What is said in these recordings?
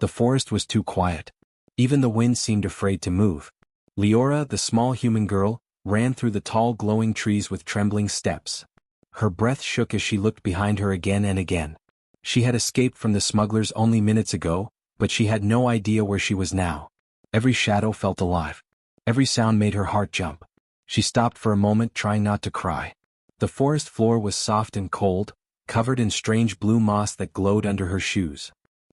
The forest was too quiet. Even the wind seemed afraid to move. Leora, the small human girl, ran through the tall glowing trees with trembling steps. Her breath shook as she looked behind her again and again. She had escaped from the smugglers only minutes ago, but she had no idea where she was now. Every shadow felt alive. Every sound made her heart jump. She stopped for a moment, trying not to cry. The forest floor was soft and cold, covered in strange blue moss that glowed under her shoes.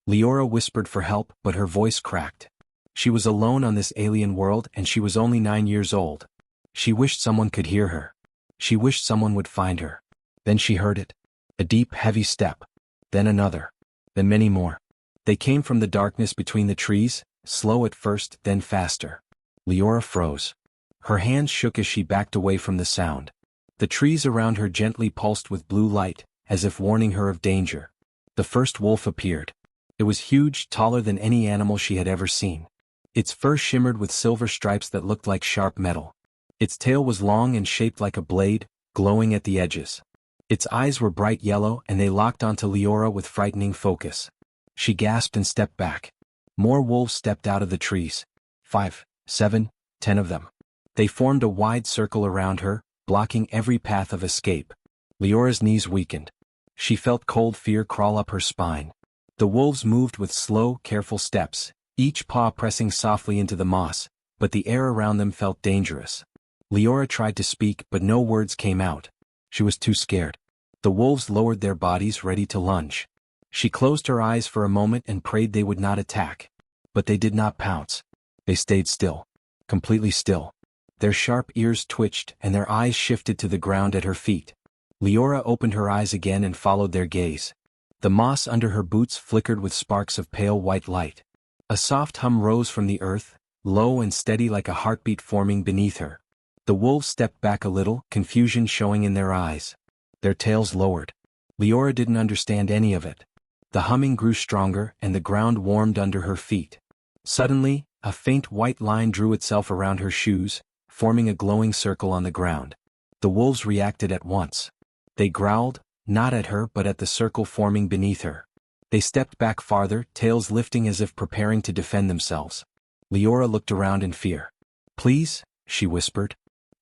Leora whispered for help, but her voice cracked. She was alone on this alien world, and she was only 9 years old. She wished someone could hear her. She wished someone would find her. Then she heard it. A deep, heavy step. Then another. Then many more. They came from the darkness between the trees, slow at first, then faster. Leora froze. Her hands shook as she backed away from the sound. The trees around her gently pulsed with blue light, as if warning her of danger. The first wolf appeared. It was huge, taller than any animal she had ever seen. Its fur shimmered with silver stripes that looked like sharp metal. Its tail was long and shaped like a blade, glowing at the edges. Its eyes were bright yellow, and they locked onto Leora with frightening focus. She gasped and stepped back. More wolves stepped out of the trees. 5, 7, 10 of them. They formed a wide circle around her, blocking every path of escape. Leora's knees weakened. She felt cold fear crawl up her spine. The wolves moved with slow, careful steps, each paw pressing softly into the moss, but the air around them felt dangerous. Leora tried to speak, but no words came out. She was too scared. The wolves lowered their bodies, ready to lunge. She closed her eyes for a moment and prayed they would not attack. But they did not pounce. They stayed still. Completely still. Their sharp ears twitched, and their eyes shifted to the ground at her feet. Leora opened her eyes again and followed their gaze. The moss under her boots flickered with sparks of pale white light. A soft hum rose from the earth, low and steady like a heartbeat forming beneath her. The wolves stepped back a little, confusion showing in their eyes. Their tails lowered. Leora didn't understand any of it. The humming grew stronger, and the ground warmed under her feet. Suddenly, a faint white line drew itself around her shoes, forming a glowing circle on the ground. The wolves reacted at once. They growled, not at her but at the circle forming beneath her. They stepped back farther, tails lifting as if preparing to defend themselves. Leora looked around in fear. "Please," she whispered.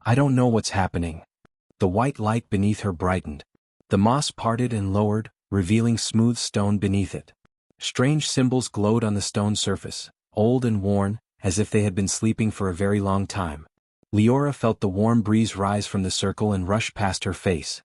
"I don't know what's happening." The white light beneath her brightened. The moss parted and lowered, revealing smooth stone beneath it. Strange symbols glowed on the stone surface, old and worn, as if they had been sleeping for a very long time. Leora felt the warm breeze rise from the circle and rush past her face.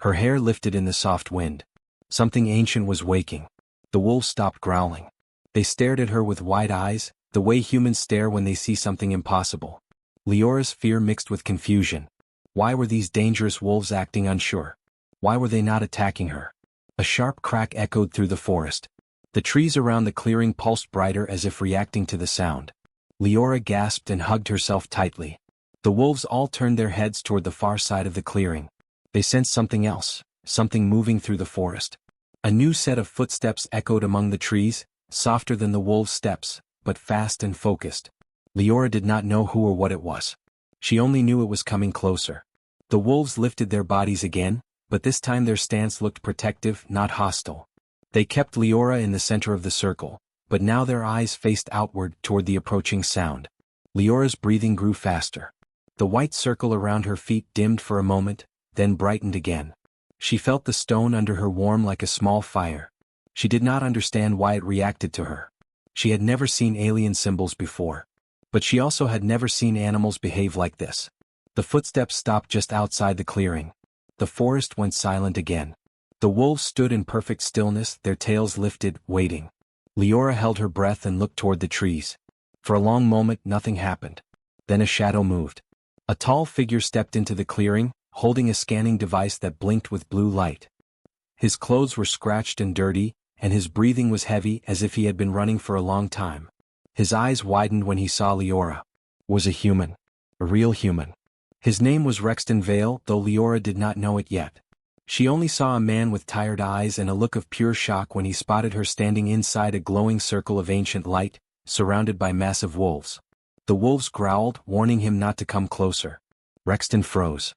Her hair lifted in the soft wind. Something ancient was waking. The wolves stopped growling. They stared at her with wide eyes, the way humans stare when they see something impossible. Leora's fear mixed with confusion. Why were these dangerous wolves acting unsure? Why were they not attacking her? A sharp crack echoed through the forest. The trees around the clearing pulsed brighter as if reacting to the sound. Leora gasped and hugged herself tightly. The wolves all turned their heads toward the far side of the clearing. They sensed something else, something moving through the forest. A new set of footsteps echoed among the trees, softer than the wolves' steps, but fast and focused. Leora did not know who or what it was. She only knew it was coming closer. The wolves lifted their bodies again, but this time their stance looked protective, not hostile. They kept Leora in the center of the circle, but now their eyes faced outward toward the approaching sound. Leora's breathing grew faster. The white circle around her feet dimmed for a moment, then brightened again. She felt the stone under her warm like a small fire. She did not understand why it reacted to her. She had never seen alien symbols before. But she also had never seen animals behave like this. The footsteps stopped just outside the clearing. The forest went silent again. The wolves stood in perfect stillness, their tails lifted, waiting. Leora held her breath and looked toward the trees. For a long moment nothing happened. Then a shadow moved. A tall figure stepped into the clearing, holding a scanning device that blinked with blue light. His clothes were scratched and dirty, and his breathing was heavy as if he had been running for a long time. His eyes widened when he saw Leora. Was a human. A real human. His name was Rexton Vale, though Leora did not know it yet. She only saw a man with tired eyes and a look of pure shock when he spotted her standing inside a glowing circle of ancient light, surrounded by massive wolves. The wolves growled, warning him not to come closer. Rexton froze.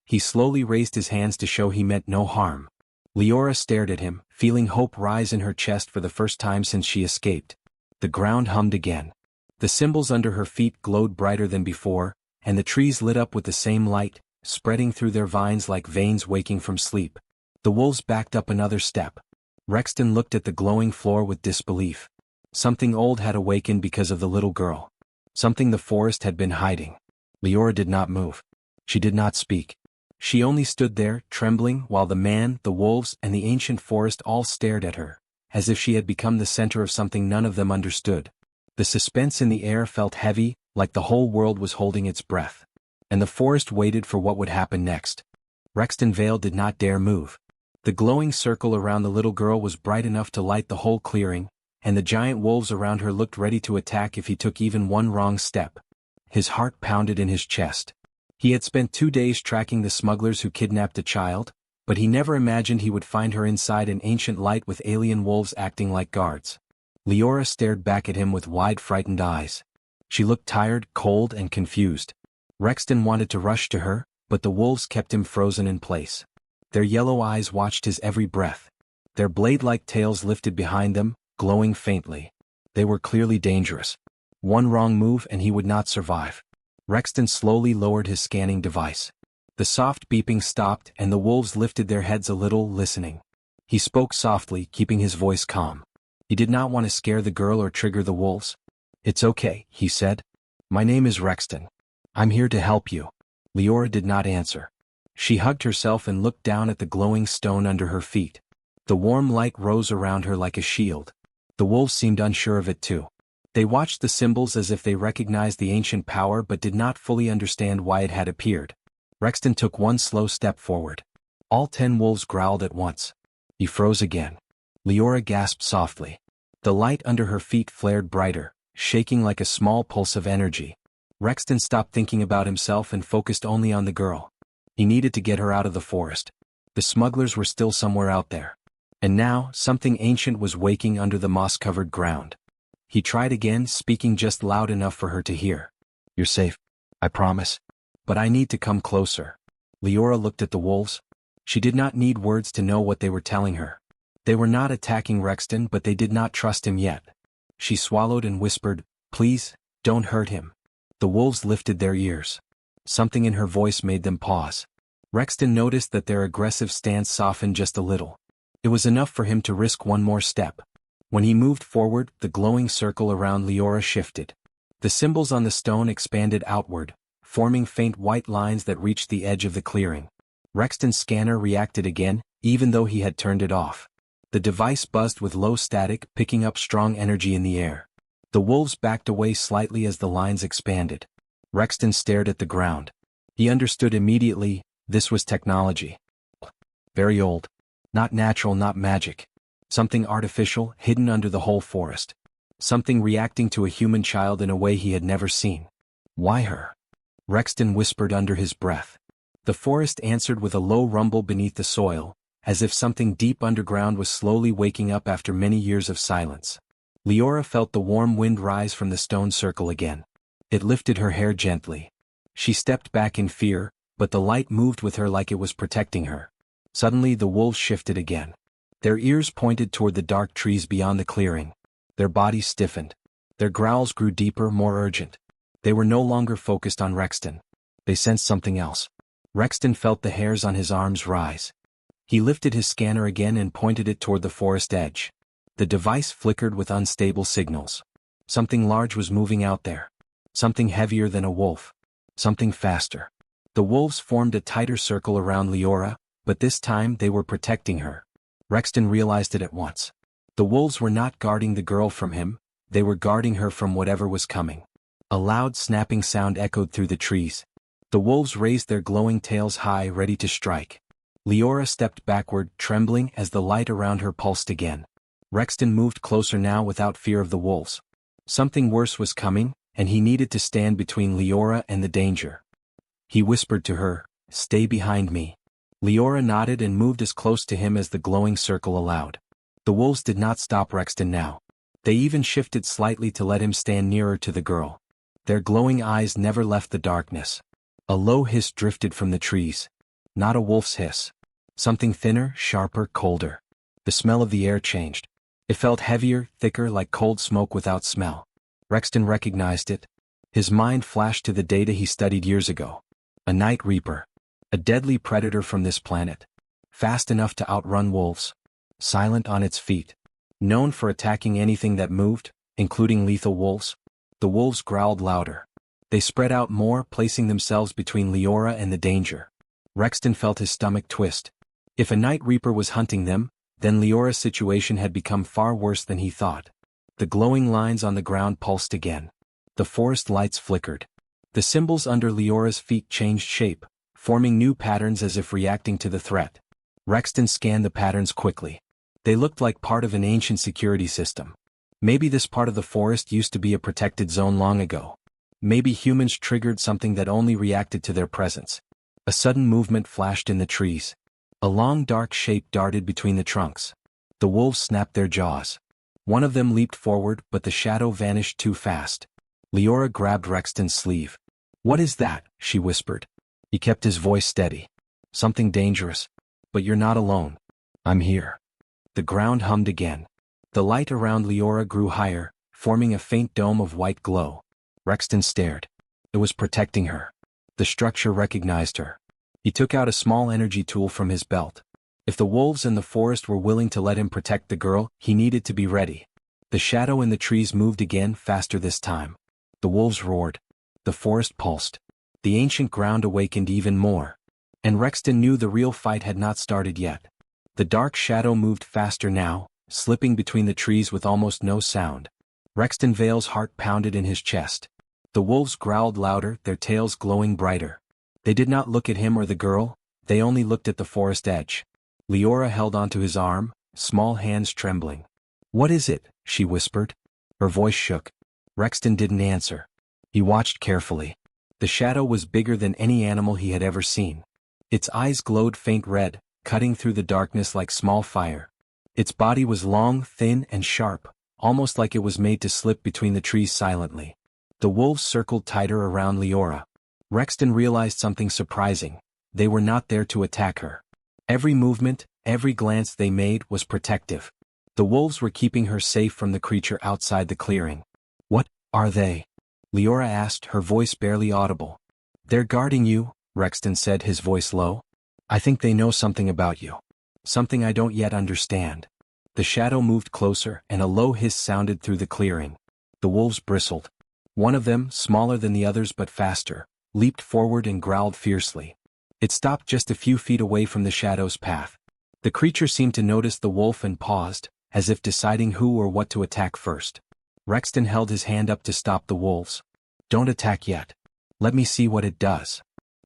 He slowly raised his hands to show he meant no harm. Leora stared at him, feeling hope rise in her chest for the first time since she escaped. The ground hummed again. The symbols under her feet glowed brighter than before, and the trees lit up with the same light, spreading through their vines like veins waking from sleep. The wolves backed up another step. Rexton looked at the glowing floor with disbelief. Something old had awakened because of the little girl. Something the forest had been hiding. Leora did not move. She did not speak. She only stood there, trembling, while the man, the wolves, and the ancient forest all stared at her, as if she had become the center of something none of them understood. The suspense in the air felt heavy, like the whole world was holding its breath. And the forest waited for what would happen next. Rexton Vale did not dare move. The glowing circle around the little girl was bright enough to light the whole clearing, and the giant wolves around her looked ready to attack if he took even one wrong step. His heart pounded in his chest. He had spent 2 days tracking the smugglers who kidnapped a child, but he never imagined he would find her inside an ancient light with alien wolves acting like guards. Leora stared back at him with wide, frightened eyes. She looked tired, cold, and confused. Rexton wanted to rush to her, but the wolves kept him frozen in place. Their yellow eyes watched his every breath. Their blade-like tails lifted behind them, glowing faintly. They were clearly dangerous. One wrong move and he would not survive. Rexton slowly lowered his scanning device. The soft beeping stopped and the wolves lifted their heads a little, listening. He spoke softly, keeping his voice calm. He did not want to scare the girl or trigger the wolves. "It's okay," he said. "My name is Rexton. I'm here to help you." Leora did not answer. She hugged herself and looked down at the glowing stone under her feet. The warm light rose around her like a shield. The wolves seemed unsure of it too. They watched the symbols as if they recognized the ancient power but did not fully understand why it had appeared. Rexton took one slow step forward. All 10 wolves growled at once. He froze again. Leora gasped softly. The light under her feet flared brighter, shaking like a small pulse of energy. Rexton stopped thinking about himself and focused only on the girl. He needed to get her out of the forest. The smugglers were still somewhere out there. And now, something ancient was waking under the moss-covered ground. He tried again, speaking just loud enough for her to hear. "You're safe. I promise. But I need to come closer." Leora looked at the wolves. She did not need words to know what they were telling her. They were not attacking Rexton, but they did not trust him yet. She swallowed and whispered, "Please, don't hurt him." The wolves lifted their ears. Something in her voice made them pause. Rexton noticed that their aggressive stance softened just a little. It was enough for him to risk one more step. When he moved forward, the glowing circle around Leora shifted. The symbols on the stone expanded outward, forming faint white lines that reached the edge of the clearing. Rexton's scanner reacted again, even though he had turned it off. The device buzzed with low static, picking up strong energy in the air. The wolves backed away slightly as the lines expanded. Rexton stared at the ground. He understood immediately, this was technology. Very old. Not natural, not magic. Something artificial, hidden under the whole forest. Something reacting to a human child in a way he had never seen. "Why her?" Rexton whispered under his breath. The forest answered with a low rumble beneath the soil, as if something deep underground was slowly waking up after many years of silence. Leora felt the warm wind rise from the stone circle again. It lifted her hair gently. She stepped back in fear, but the light moved with her like it was protecting her. Suddenly the wolves shifted again. Their ears pointed toward the dark trees beyond the clearing. Their bodies stiffened. Their growls grew deeper, more urgent. They were no longer focused on Rexton. They sensed something else. Rexton felt the hairs on his arms rise. He lifted his scanner again and pointed it toward the forest edge. The device flickered with unstable signals. Something large was moving out there. Something heavier than a wolf. Something faster. The wolves formed a tighter circle around Leora, but this time they were protecting her. Rexton realized it at once. The wolves were not guarding the girl from him, they were guarding her from whatever was coming. A loud snapping sound echoed through the trees. The wolves raised their glowing tails high, ready to strike. Leora stepped backward, trembling as the light around her pulsed again. Rexton moved closer now without fear of the wolves. Something worse was coming, and he needed to stand between Leora and the danger. He whispered to her, "Stay behind me." Leora nodded and moved as close to him as the glowing circle allowed. The wolves did not stop Rexton now. They even shifted slightly to let him stand nearer to the girl. Their glowing eyes never left the darkness. A low hiss drifted from the trees. Not a wolf's hiss. Something thinner, sharper, colder. The smell of the air changed. It felt heavier, thicker, like cold smoke without smell. Rexton recognized it. His mind flashed to the data he studied years ago. A night reaper. A deadly predator from this planet. Fast enough to outrun wolves. Silent on its feet. Known for attacking anything that moved, including lethal wolves. The wolves growled louder. They spread out more, placing themselves between Leora and the danger. Rexton felt his stomach twist. If a night reaper was hunting them, then Leora's situation had become far worse than he thought. The glowing lines on the ground pulsed again. The forest lights flickered. The symbols under Leora's feet changed shape, forming new patterns as if reacting to the threat. Rexton scanned the patterns quickly. They looked like part of an ancient security system. Maybe this part of the forest used to be a protected zone long ago. Maybe humans triggered something that only reacted to their presence. A sudden movement flashed in the trees. A long dark shape darted between the trunks. The wolves snapped their jaws. One of them leaped forward, but the shadow vanished too fast. Leora grabbed Rexton's sleeve. "What is that?" she whispered. He kept his voice steady. "Something dangerous. But you're not alone. I'm here." The ground hummed again. The light around Leora grew higher, forming a faint dome of white glow. Rexton stared. It was protecting her. The structure recognized her. He took out a small energy tool from his belt. If the wolves in the forest were willing to let him protect the girl, he needed to be ready. The shadow in the trees moved again, faster this time. The wolves roared. The forest pulsed. The ancient ground awakened even more. And Rexton knew the real fight had not started yet. The dark shadow moved faster now, slipping between the trees with almost no sound. Rexton Vale's heart pounded in his chest. The wolves growled louder, their tails glowing brighter. They did not look at him or the girl, they only looked at the forest edge. Leora held onto his arm, small hands trembling. "What is it?" she whispered. Her voice shook. Rexton didn't answer. He watched carefully. The shadow was bigger than any animal he had ever seen. Its eyes glowed faint red, cutting through the darkness like small fire. Its body was long, thin, and sharp, almost like it was made to slip between the trees silently. The wolves circled tighter around Leora. Rexton realized something surprising. They were not there to attack her. Every movement, every glance they made was protective. The wolves were keeping her safe from the creature outside the clearing. "What are they?" Leora asked, her voice barely audible. "They're guarding you," Rexton said, his voice low. "I think they know something about you. Something I don't yet understand." The shadow moved closer, and a low hiss sounded through the clearing. The wolves bristled. One of them, smaller than the others but faster, leaped forward and growled fiercely. It stopped just a few feet away from the shadow's path. The creature seemed to notice the wolf and paused, as if deciding who or what to attack first. Rexton held his hand up to stop the wolves. "Don't attack yet. Let me see what it does."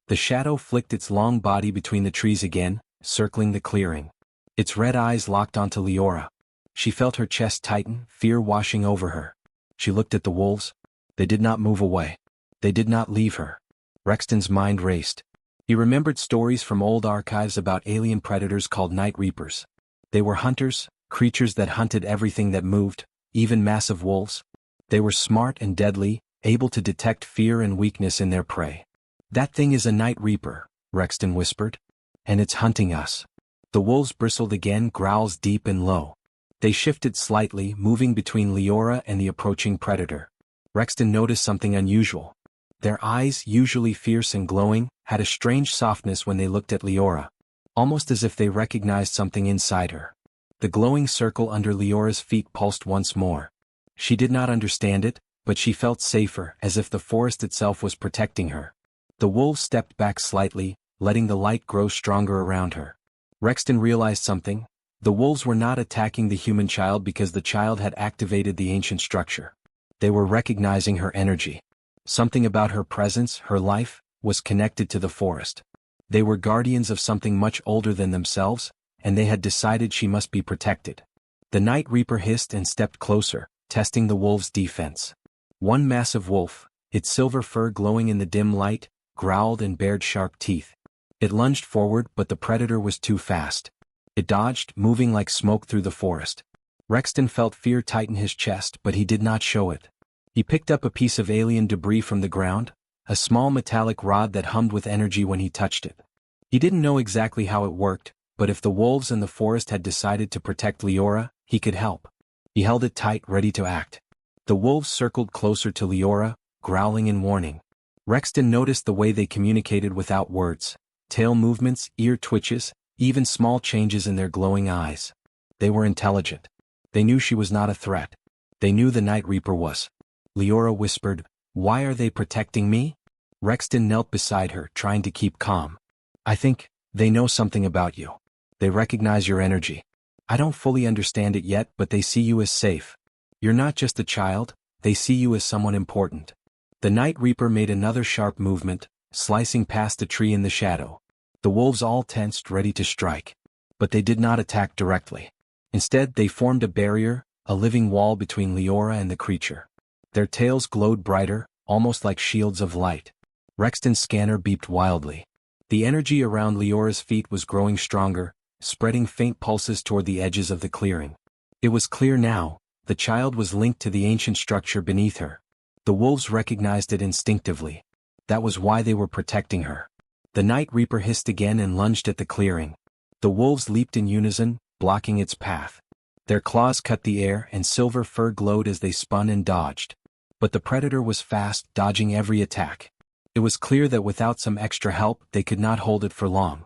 The shadow flicked its long body between the trees again, circling the clearing. Its red eyes locked onto Leora. She felt her chest tighten, fear washing over her. She looked at the wolves. They did not move away. They did not leave her. Rexton's mind raced. He remembered stories from old archives about alien predators called night reapers. They were hunters, creatures that hunted everything that moved, even massive wolves. They were smart and deadly, able to detect fear and weakness in their prey. "That thing is a night reaper," Rexton whispered. "And it's hunting us." The wolves bristled again, growls deep and low. They shifted slightly, moving between Leora and the approaching predator. Rexton noticed something unusual. Their eyes, usually fierce and glowing, had a strange softness when they looked at Leora, almost as if they recognized something inside her. The glowing circle under Leora's feet pulsed once more. She did not understand it, but she felt safer, as if the forest itself was protecting her. The wolves stepped back slightly, letting the light grow stronger around her. Rexton realized something. The wolves were not attacking the human child because the child had activated the ancient structure. They were recognizing her energy. Something about her presence, her life, was connected to the forest. They were guardians of something much older than themselves, and they had decided she must be protected. The night reaper hissed and stepped closer, testing the wolves' defense. One massive wolf, its silver fur glowing in the dim light, growled and bared sharp teeth. It lunged forward, but the predator was too fast. It dodged, moving like smoke through the forest. Rexton felt fear tighten his chest, but he did not show it. He picked up a piece of alien debris from the ground, a small metallic rod that hummed with energy when he touched it. He didn't know exactly how it worked, but if the wolves and the forest had decided to protect Leora, he could help. He held it tight, ready to act. The wolves circled closer to Leora, growling in warning. Rexton noticed the way they communicated without words. Tail movements, ear twitches, even small changes in their glowing eyes. They were intelligent. They knew she was not a threat. They knew the Night Reaper was. Leora whispered, "Why are they protecting me?" Rexton knelt beside her, trying to keep calm. "I think they know something about you. They recognize your energy. I don't fully understand it yet, but they see you as safe. You're not just a child, they see you as someone important." The Night Reaper made another sharp movement, slicing past a tree in the shadow. The wolves all tensed, ready to strike. But they did not attack directly. Instead, they formed a barrier, a living wall between Leora and the creature. Their tails glowed brighter, almost like shields of light. Rexton's scanner beeped wildly. The energy around Leora's feet was growing stronger, spreading faint pulses toward the edges of the clearing. It was clear now, the child was linked to the ancient structure beneath her. The wolves recognized it instinctively. That was why they were protecting her. The Night Reaper hissed again and lunged at the clearing. The wolves leaped in unison, blocking its path. Their claws cut the air and silver fur glowed as they spun and dodged. But the predator was fast, dodging every attack. It was clear that without some extra help, they could not hold it for long.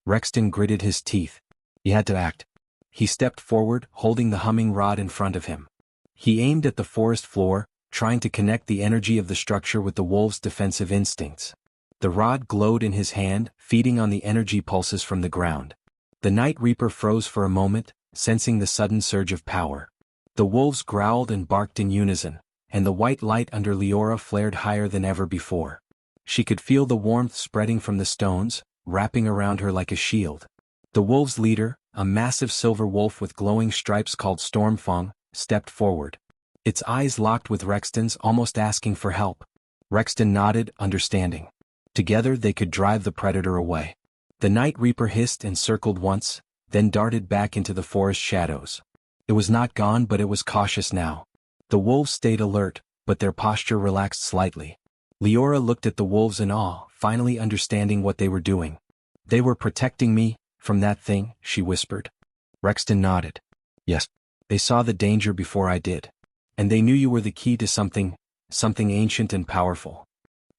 Rexton gritted his teeth. He had to act. He stepped forward, holding the humming rod in front of him. He aimed at the forest floor, trying to connect the energy of the structure with the wolves' defensive instincts. The rod glowed in his hand, feeding on the energy pulses from the ground. The Night Reaper froze for a moment, sensing the sudden surge of power. The wolves growled and barked in unison, and the white light under Leora flared higher than ever before. She could feel the warmth spreading from the stones, wrapping around her like a shield. The wolves' leader, a massive silver wolf with glowing stripes called Stormfang, stepped forward. Its eyes locked with Rexton's, almost asking for help. Rexton nodded, understanding. Together they could drive the predator away. The Night Reaper hissed and circled once, then darted back into the forest shadows. It was not gone, but it was cautious now. The wolves stayed alert, but their posture relaxed slightly. Leora looked at the wolves in awe, finally understanding what they were doing. "They were protecting me from that thing," she whispered. Rexton nodded. "Yes. They saw the danger before I did. And they knew you were the key to something ancient and powerful."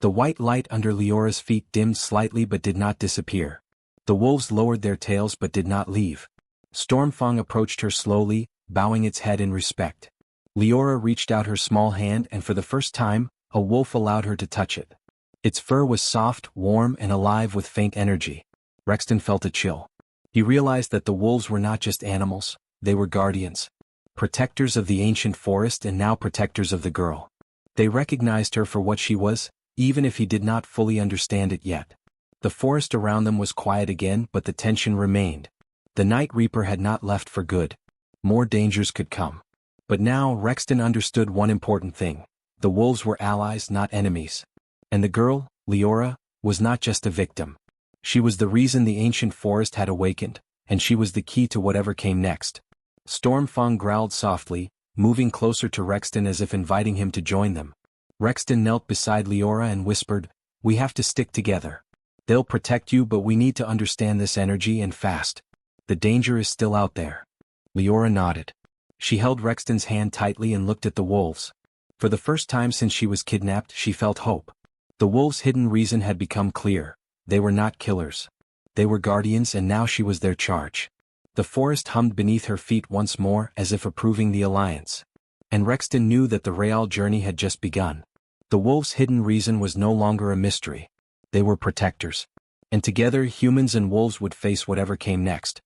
The white light under Leora's feet dimmed slightly but did not disappear. The wolves lowered their tails but did not leave. Stormfang approached her slowly, bowing its head in respect. Leora reached out her small hand and for the first time, a wolf allowed her to touch it. Its fur was soft, warm, and alive with faint energy. Rexton felt a chill. He realized that the wolves were not just animals, they were guardians. Protectors of the ancient forest and now protectors of the girl. They recognized her for what she was, even if he did not fully understand it yet. The forest around them was quiet again, but the tension remained. The Night Reaper had not left for good. More dangers could come. But now Rexton understood one important thing. The wolves were allies, not enemies. And the girl, Leora, was not just a victim. She was the reason the ancient forest had awakened, and she was the key to whatever came next. Stormfang growled softly, moving closer to Rexton as if inviting him to join them. Rexton knelt beside Leora and whispered, "We have to stick together. They'll protect you, but we need to understand this energy and fast. The danger is still out there." Leora nodded. She held Rexton's hand tightly and looked at the wolves. For the first time since she was kidnapped, she felt hope. The wolves' hidden reason had become clear. They were not killers. They were guardians, and now she was their charge. The forest hummed beneath her feet once more, as if approving the alliance. And Rexton knew that the Real journey had just begun. The wolves' hidden reason was no longer a mystery. They were protectors. And together humans and wolves would face whatever came next.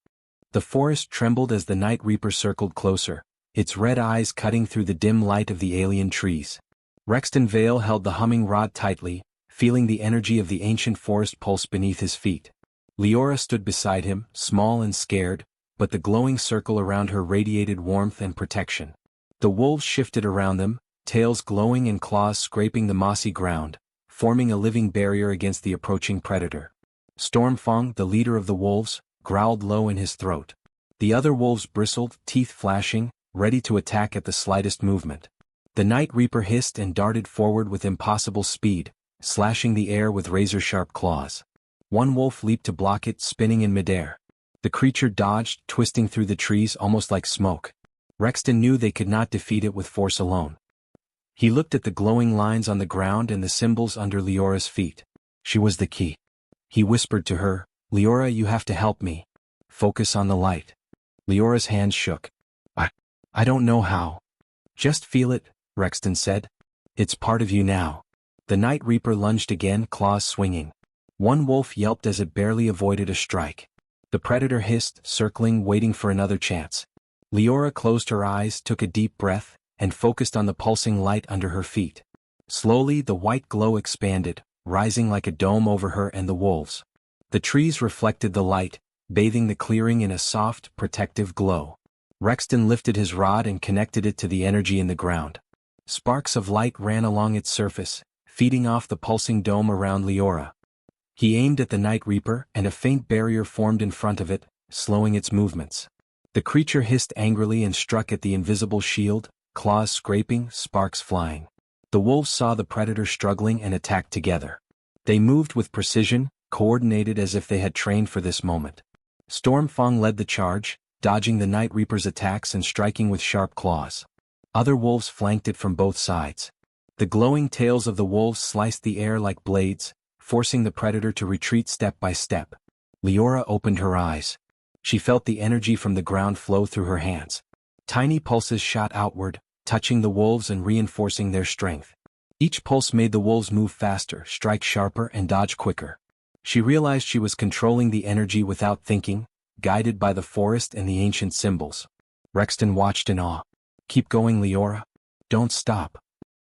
The forest trembled as the Night Reaper circled closer, its red eyes cutting through the dim light of the alien trees. Rexton Vale held the humming rod tightly, feeling the energy of the ancient forest pulse beneath his feet. Leora stood beside him, small and scared, but the glowing circle around her radiated warmth and protection. The wolves shifted around them, tails glowing and claws scraping the mossy ground, forming a living barrier against the approaching predator. Stormfang, the leader of the wolves, growled low in his throat. The other wolves bristled, teeth flashing, ready to attack at the slightest movement. The Night Reaper hissed and darted forward with impossible speed, slashing the air with razor-sharp claws. One wolf leaped to block it, spinning in midair. The creature dodged, twisting through the trees almost like smoke. Rexton knew they could not defeat it with force alone. He looked at the glowing lines on the ground and the symbols under Leora's feet. She was the key. He whispered to her, "Leora, you have to help me. Focus on the light." Leora's hands shook. I don't know how." "Just feel it," Rexton said. "It's part of you now." The Night Reaper lunged again, claws swinging. One wolf yelped as it barely avoided a strike. The predator hissed, circling, waiting for another chance. Leora closed her eyes, took a deep breath, and focused on the pulsing light under her feet. Slowly, the white glow expanded, rising like a dome over her and the wolves. The trees reflected the light, bathing the clearing in a soft, protective glow. Rexton lifted his rod and connected it to the energy in the ground. Sparks of light ran along its surface, feeding off the pulsing dome around Leora. He aimed at the Night Reaper, and a faint barrier formed in front of it, slowing its movements. The creature hissed angrily and struck at the invisible shield, claws scraping, sparks flying. The wolves saw the predator struggling and attacked together. They moved with precision, coordinated as if they had trained for this moment. Stormfang led the charge, dodging the Night Reaper's attacks and striking with sharp claws. Other wolves flanked it from both sides. The glowing tails of the wolves sliced the air like blades, forcing the predator to retreat step by step. Leora opened her eyes. She felt the energy from the ground flow through her hands. Tiny pulses shot outward, touching the wolves and reinforcing their strength. Each pulse made the wolves move faster, strike sharper, and dodge quicker. She realized she was controlling the energy without thinking, guided by the forest and the ancient symbols. Rexton watched in awe. "Keep going, Leora. Don't stop."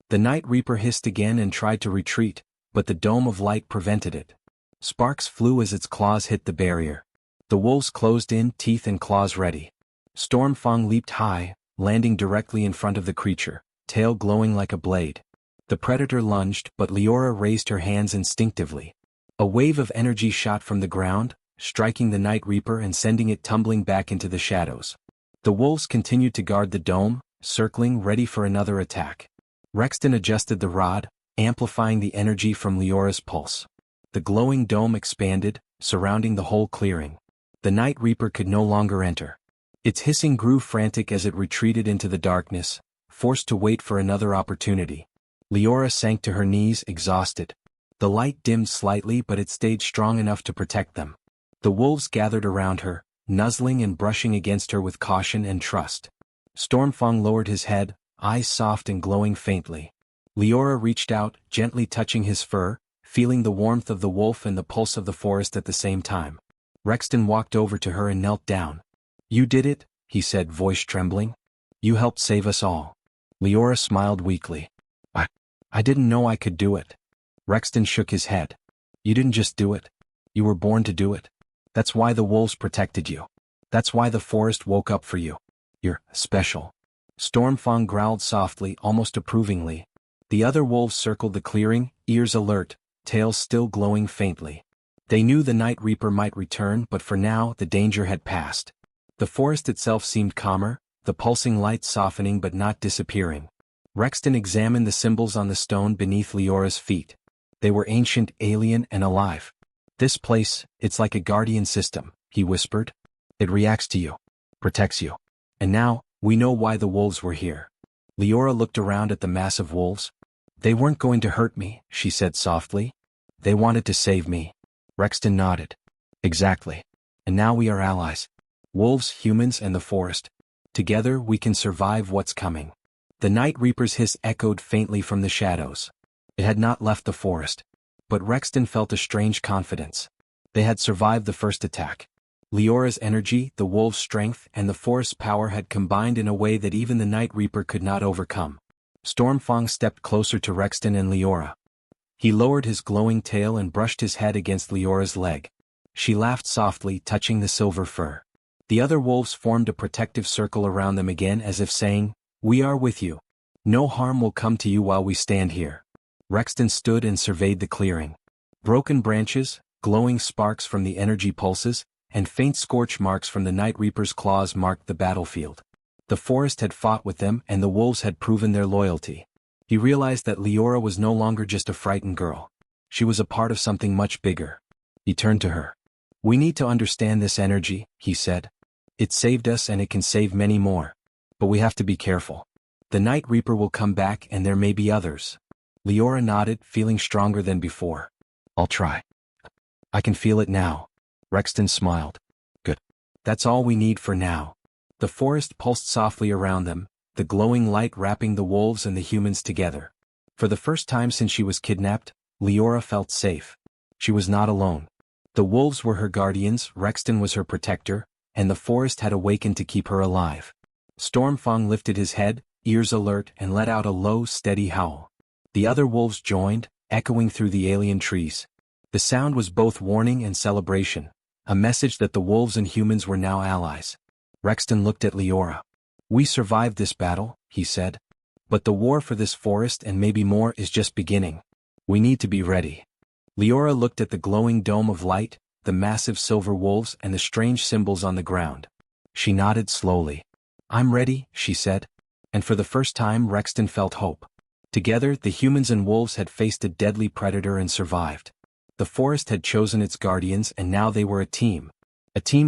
The Night Reaper hissed again and tried to retreat, but the dome of light prevented it. Sparks flew as its claws hit the barrier. The wolves closed in, teeth and claws ready. Stormfang leaped high, landing directly in front of the creature, tail glowing like a blade. The predator lunged, but Leora raised her hands instinctively. A wave of energy shot from the ground, striking the Night Reaper and sending it tumbling back into the shadows. The wolves continued to guard the dome, circling, ready for another attack. Rexton adjusted the rod, amplifying the energy from Leora's pulse. The glowing dome expanded, surrounding the whole clearing. The Night Reaper could no longer enter. Its hissing grew frantic as it retreated into the darkness, forced to wait for another opportunity. Leora sank to her knees, exhausted. The light dimmed slightly, but it stayed strong enough to protect them. The wolves gathered around her, nuzzling and brushing against her with caution and trust. Stormfang lowered his head, eyes soft and glowing faintly. Leora reached out, gently touching his fur, feeling the warmth of the wolf and the pulse of the forest at the same time. Rexton walked over to her and knelt down. "You did it," he said, voice trembling. "You helped save us all." Leora smiled weakly. I didn't know I could do it." Rexton shook his head. "You didn't just do it. You were born to do it. That's why the wolves protected you. That's why the forest woke up for you. You're special." Stormfang growled softly, almost approvingly. The other wolves circled the clearing, ears alert, tails still glowing faintly. They knew the Night Reaper might return, but for now the danger had passed. The forest itself seemed calmer, the pulsing light softening but not disappearing. Rexton examined the symbols on the stone beneath Leora's feet. They were ancient, alien, and alive. "This place, it's like a guardian system," he whispered. "It reacts to you, protects you. And now, we know why the wolves were here." Leora looked around at the mass of wolves. "They weren't going to hurt me," she said softly. "They wanted to save me." Rexton nodded. "Exactly. And now we are allies. Wolves, humans, and the forest. Together we can survive what's coming." The Night Reaper's hiss echoed faintly from the shadows. It had not left the forest. But Rexton felt a strange confidence. They had survived the first attack. Leora's energy, the wolves' strength, and the forest's power had combined in a way that even the Night Reaper could not overcome. Stormfang stepped closer to Rexton and Leora. He lowered his glowing tail and brushed his head against Leora's leg. She laughed softly, touching the silver fur. The other wolves formed a protective circle around them again, as if saying, "We are with you. No harm will come to you while we stand here." Rexton stood and surveyed the clearing. Broken branches, glowing sparks from the energy pulses, and faint scorch marks from the Night Reaper's claws marked the battlefield. The forest had fought with them, and the wolves had proven their loyalty. He realized that Leora was no longer just a frightened girl. She was a part of something much bigger. He turned to her. "We need to understand this energy," he said. "It saved us and it can save many more. But we have to be careful. The Night Reaper will come back and there may be others. Leora nodded, feeling stronger than before. I'll try. I can feel it now. Rexton smiled. Good. That's all we need for now. The forest pulsed softly around them, the glowing light wrapping the wolves and the humans together. For the first time since she was kidnapped, Leora felt safe. She was not alone. The wolves were her guardians, Rexton was her protector, and the forest had awakened to keep her alive. Stormfang lifted his head, ears alert, and let out a low, steady howl. The other wolves joined, echoing through the alien trees. The sound was both warning and celebration, a message that the wolves and humans were now allies. Rexton looked at Leora. We survived this battle, he said. But the war for this forest and maybe more is just beginning. We need to be ready. Leora looked at the glowing dome of light, the massive silver wolves and the strange symbols on the ground. She nodded slowly. I'm ready, she said. And for the first time Rexton felt hope. Together, the humans and wolves had faced a deadly predator and survived. The forest had chosen its guardians and now they were a team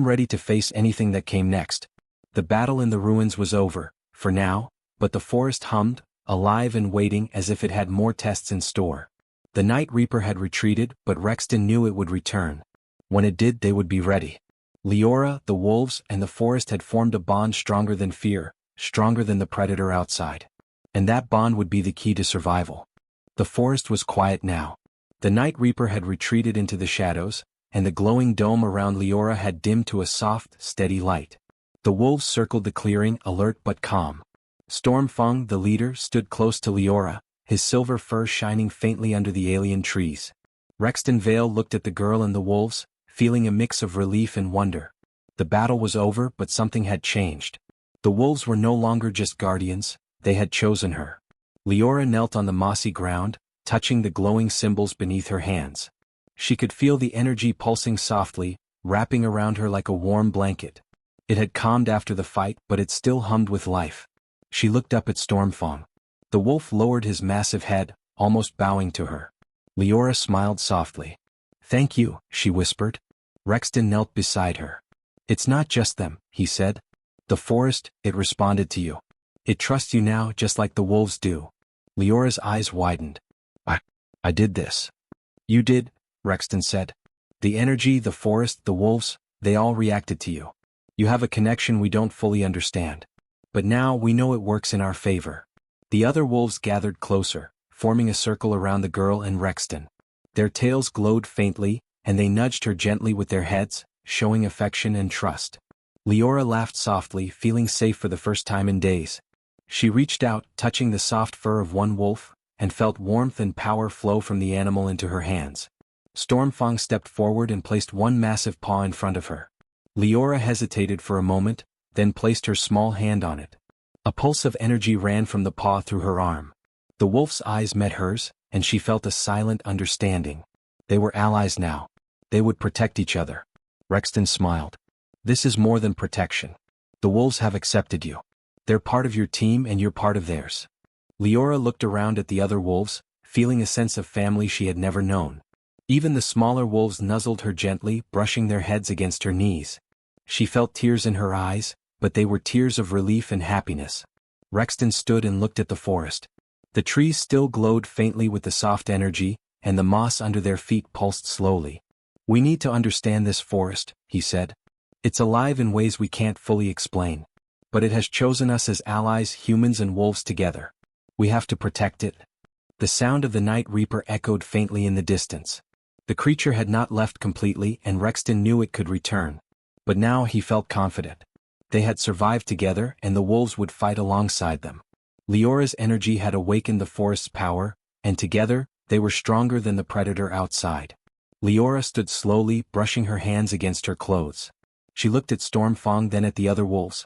ready to face anything that came next. The battle in the ruins was over, for now, but the forest hummed, alive and waiting as if it had more tests in store. The Night Reaper had retreated, but Rexton knew it would return. When it did, they would be ready. Leora, the wolves, and the forest had formed a bond stronger than fear, stronger than the predator outside. And that bond would be the key to survival. The forest was quiet now. The Night Reaper had retreated into the shadows, and the glowing dome around Leora had dimmed to a soft, steady light. The wolves circled the clearing, alert but calm. Stormfang, the leader, stood close to Leora, his silver fur shining faintly under the alien trees. Rexton Vale looked at the girl and the wolves, feeling a mix of relief and wonder. The battle was over, but something had changed. The wolves were no longer just guardians, they had chosen her. Leora knelt on the mossy ground, touching the glowing symbols beneath her hands. She could feel the energy pulsing softly, wrapping around her like a warm blanket. It had calmed after the fight, but it still hummed with life. She looked up at Stormfang. The wolf lowered his massive head, almost bowing to her. Leora smiled softly. Thank you, she whispered. Rexton knelt beside her. It's not just them, he said. The forest, it responded to you. It trusts you now just like the wolves do. Leora's eyes widened. I did this. You did, Rexton said. The energy, the forest, the wolves, they all reacted to you. You have a connection we don't fully understand. But now we know it works in our favor. The other wolves gathered closer, forming a circle around the girl and Rexton. Their tails glowed faintly, and they nudged her gently with their heads, showing affection and trust. Leora laughed softly, feeling safe for the first time in days. She reached out, touching the soft fur of one wolf, and felt warmth and power flow from the animal into her hands. Stormfang stepped forward and placed one massive paw in front of her. Leora hesitated for a moment, then placed her small hand on it. A pulse of energy ran from the paw through her arm. The wolf's eyes met hers, and she felt a silent understanding. They were allies now. They would protect each other. Rexton smiled. This is more than protection. The wolves have accepted you. They're part of your team and you're part of theirs. Leora looked around at the other wolves, feeling a sense of family she had never known. Even the smaller wolves nuzzled her gently, brushing their heads against her knees. She felt tears in her eyes, but they were tears of relief and happiness. Rexton stood and looked at the forest. The trees still glowed faintly with the soft energy, and the moss under their feet pulsed slowly. We need to understand this forest, he said. It's alive in ways we can't fully explain. But it has chosen us as allies, humans and wolves together. We have to protect it. The sound of the Night Reaper echoed faintly in the distance. The creature had not left completely and Rexton knew it could return. But now he felt confident. They had survived together and the wolves would fight alongside them. Leora's energy had awakened the forest's power, and together, they were stronger than the predator outside. Leora stood slowly, brushing her hands against her clothes. She looked at Stormfang, then at the other wolves.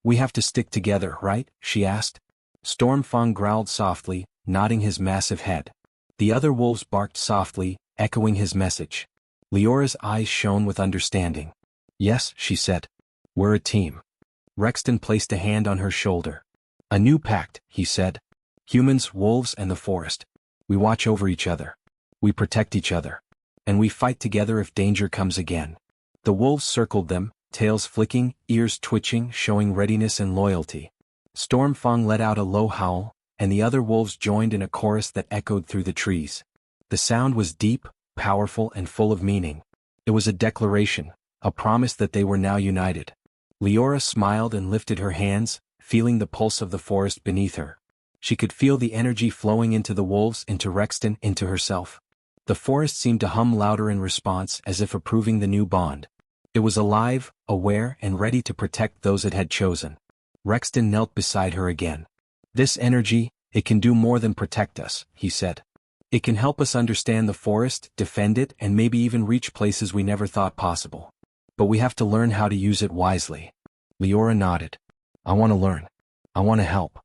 We have to stick together, right? She asked. Stormfang growled softly, nodding his massive head. The other wolves barked softly, echoing his message. Leora's eyes shone with understanding. Yes, she said. We're a team. Rexton placed a hand on her shoulder. A new pact, he said. Humans, wolves, and the forest. We watch over each other. We protect each other. And we fight together if danger comes again. The wolves circled them, tails flicking, ears twitching, showing readiness and loyalty. Stormfang let out a low howl, and the other wolves joined in a chorus that echoed through the trees. The sound was deep, powerful, and full of meaning. It was a declaration, a promise that they were now united. Leora smiled and lifted her hands, feeling the pulse of the forest beneath her. She could feel the energy flowing into the wolves, into Rexton, into herself. The forest seemed to hum louder in response, as if approving the new bond. It was alive, aware, and ready to protect those it had chosen. Rexton knelt beside her again. "This energy, it can do more than protect us," he said. "It can help us understand the forest, defend it, and maybe even reach places we never thought possible. But we have to learn how to use it wisely." Leora nodded. "I want to learn. I want to help."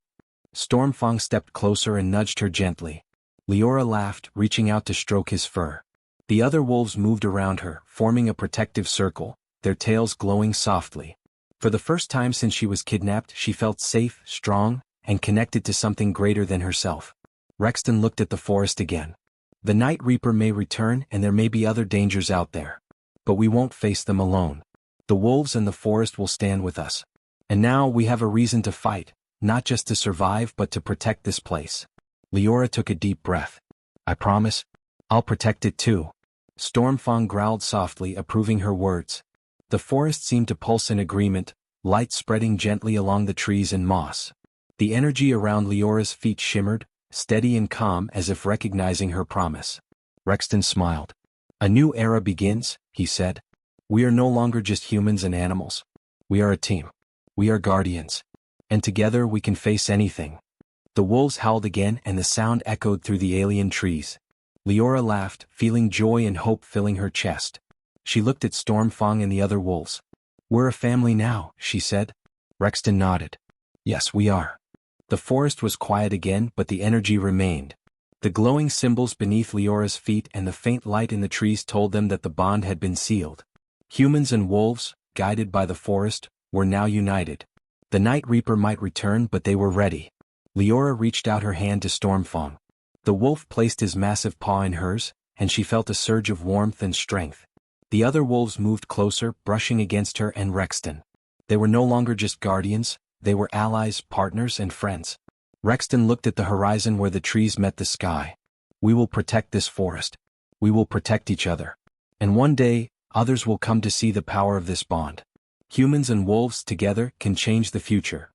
Stormfang stepped closer and nudged her gently. Leora laughed, reaching out to stroke his fur. The other wolves moved around her, forming a protective circle, their tails glowing softly. For the first time since she was kidnapped, she felt safe, strong, and connected to something greater than herself. Rexton looked at the forest again. "The Night Reaper may return and there may be other dangers out there. But we won't face them alone. The wolves and the forest will stand with us. And now we have a reason to fight, not just to survive but to protect this place." Leora took a deep breath. "I promise. I'll protect it too." Stormfang growled softly, approving her words. The forest seemed to pulse in agreement, light spreading gently along the trees and moss. The energy around Leora's feet shimmered, steady and calm, as if recognizing her promise. Rexton smiled. "A new era begins," he said. "We are no longer just humans and animals. We are a team. We are guardians. And together we can face anything." The wolves howled again and the sound echoed through the alien trees. Leora laughed, feeling joy and hope filling her chest. She looked at Stormfang and the other wolves. "We're a family now," she said. Rexton nodded. "Yes, we are." The forest was quiet again, but the energy remained. The glowing symbols beneath Leora's feet and the faint light in the trees told them that the bond had been sealed. Humans and wolves, guided by the forest, were now united. The Night Reaper might return, but they were ready. Leora reached out her hand to Stormfang. The wolf placed his massive paw in hers, and she felt a surge of warmth and strength. The other wolves moved closer, brushing against her and Rexton. They were no longer just guardians, they were allies, partners, and friends. Rexton looked at the horizon where the trees met the sky. "We will protect this forest. We will protect each other. And one day, others will come to see the power of this bond. Humans and wolves together can change the future."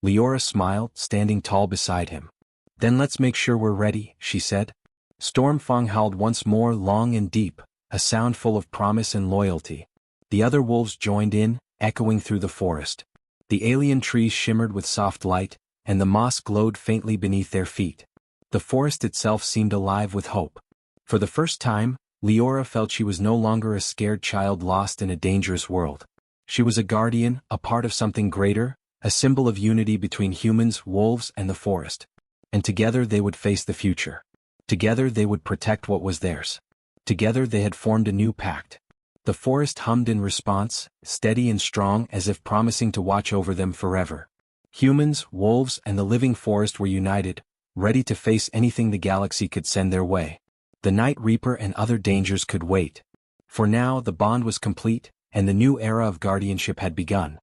Leora smiled, standing tall beside him. "Then let's make sure we're ready," she said. Stormfang howled once more, long and deep, a sound full of promise and loyalty. The other wolves joined in, echoing through the forest. The alien trees shimmered with soft light, and the moss glowed faintly beneath their feet. The forest itself seemed alive with hope. For the first time, Leora felt she was no longer a scared child lost in a dangerous world. She was a guardian, a part of something greater, a symbol of unity between humans, wolves, and the forest. And together they would face the future. Together they would protect what was theirs. Together they had formed a new pact. The forest hummed in response, steady and strong, as if promising to watch over them forever. Humans, wolves, and the living forest were united, ready to face anything the galaxy could send their way. The Night Reaper and other dangers could wait. For now the bond was complete, and the new era of guardianship had begun.